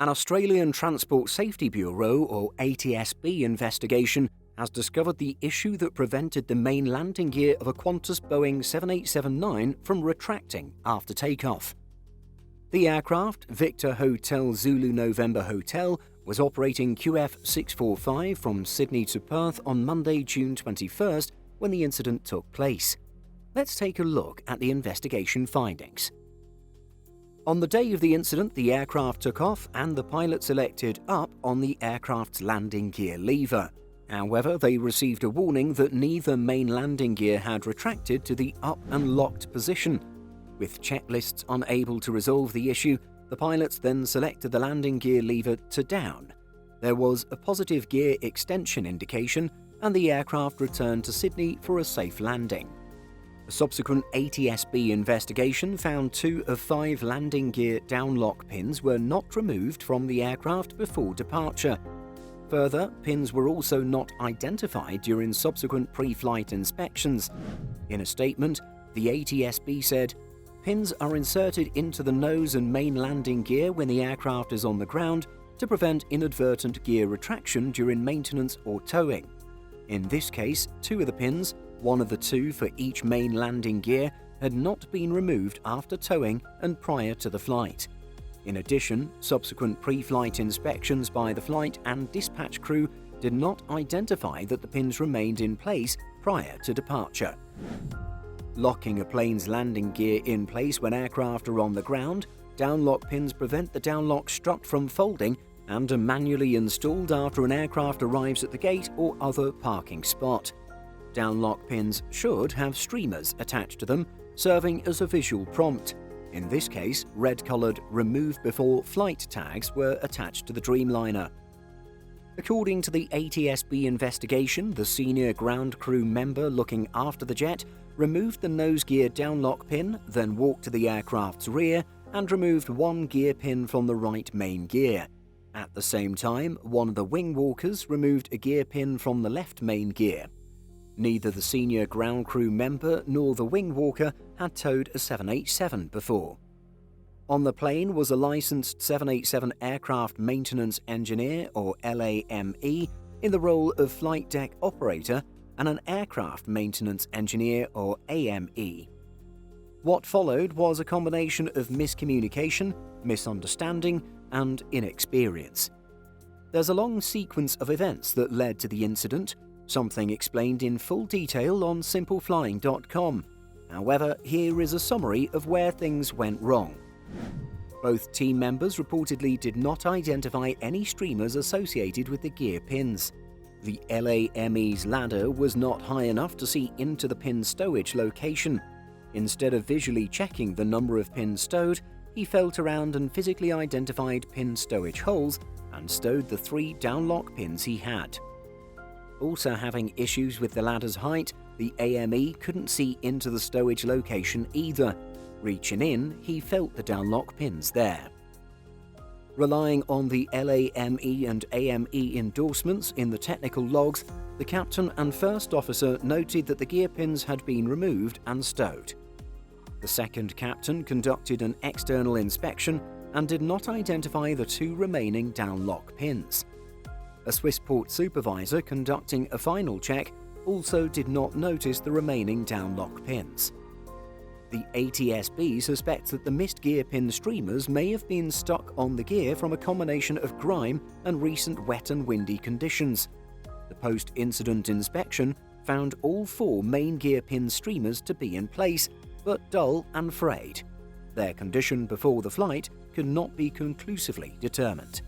An Australian Transport Safety Bureau or ATSB investigation has discovered the issue that prevented the main landing gear of a Qantas Boeing 787-9 from retracting after takeoff. The aircraft, Victor Hotel Zulu November Hotel, was operating QF 645 from Sydney to Perth on Monday, June 21st, when the incident took place. Let's take a look at the investigation findings. On the day of the incident, the aircraft took off and the pilot selected up on the aircraft's landing gear lever. However, they received a warning that neither main landing gear had retracted to the up and locked position. With checklists unable to resolve the issue, the pilots then selected the landing gear lever to down. There was a positive gear extension indication and the aircraft returned to Sydney for a safe landing. A subsequent ATSB investigation found 2 of 5 landing gear downlock pins were not removed from the aircraft before departure. Further, pins were also not identified during subsequent pre-flight inspections. In a statement, the ATSB said, "Pins are inserted into the nose and main landing gear when the aircraft is on the ground to prevent inadvertent gear retraction during maintenance or towing. In this case, 2 of the pins, one of the 2 for each main landing gear, had not been removed after towing and prior to the flight. In addition, subsequent pre-flight inspections by the flight and dispatch crew did not identify that the pins remained in place prior to departure." Locking a plane's landing gear in place when aircraft are on the ground, downlock pins prevent the downlock strut from folding and are manually installed after an aircraft arrives at the gate or other parking spot. Downlock pins should have streamers attached to them, serving as a visual prompt. In this case, red-coloured "Remove Before Flight" tags were attached to the Dreamliner. According to the ATSB investigation, the senior ground crew member looking after the jet removed the nose gear downlock pin, then walked to the aircraft's rear and removed 1 gear pin from the right main gear. At the same time, one of the wing walkers removed a gear pin from the left main gear. Neither the senior ground crew member nor the wing walker had towed a 787 before. On the plane was a licensed 787 aircraft maintenance engineer or LAME in the role of flight deck operator and an aircraft maintenance engineer or AME. What followed was a combination of miscommunication, misunderstanding, and inexperience. There's a long sequence of events that led to the incident, something explained in full detail on simpleflying.com. However, here is a summary of where things went wrong. Both team members reportedly did not identify any streamers associated with the gear pins. The LAME's ladder was not high enough to see into the pin stowage location. Instead of visually checking the number of pins stowed, he felt around and physically identified pin stowage holes and stowed the 3 downlock pins he had. Also having issues with the ladder's height, the AME couldn't see into the stowage location either. Reaching in, he felt the downlock pins there. Relying on the LAME and AME endorsements in the technical logs, the captain and first officer noted that the gear pins had been removed and stowed. The second captain conducted an external inspection and did not identify the 2 remaining downlock pins. A Swissport supervisor conducting a final check also did not notice the remaining downlock pins. The ATSB suspects that the missed gear pin streamers may have been stuck on the gear from a combination of grime and recent wet and windy conditions. The post-incident inspection found all 4 main gear pin streamers to be in place, but dull and frayed. Their condition before the flight could not be conclusively determined.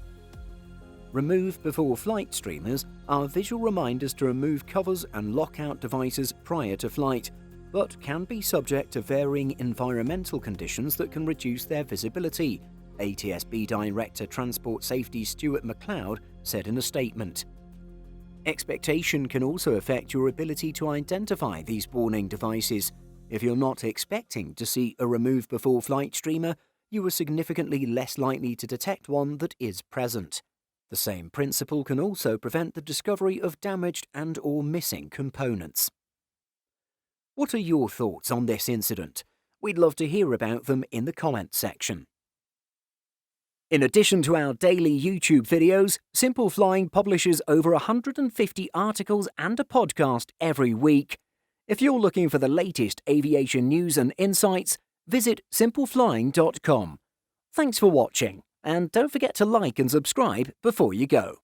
Remove before flight streamers are visual reminders to remove covers and lockout devices prior to flight, but can be subject to varying environmental conditions that can reduce their visibility, ATSB Director Transport Safety Stuart McLeod said in a statement. Expectation can also affect your ability to identify these warning devices. If you're not expecting to see a remove before flight streamer, you are significantly less likely to detect one that is present. The same principle can also prevent the discovery of damaged and/or missing components. What are your thoughts on this incident? We'd love to hear about them in the comments section. In addition to our daily YouTube videos, Simple Flying publishes over 150 articles and a podcast every week. If you're looking for the latest aviation news and insights, visit simpleflying.com. Thanks for watching, and don't forget to like and subscribe before you go.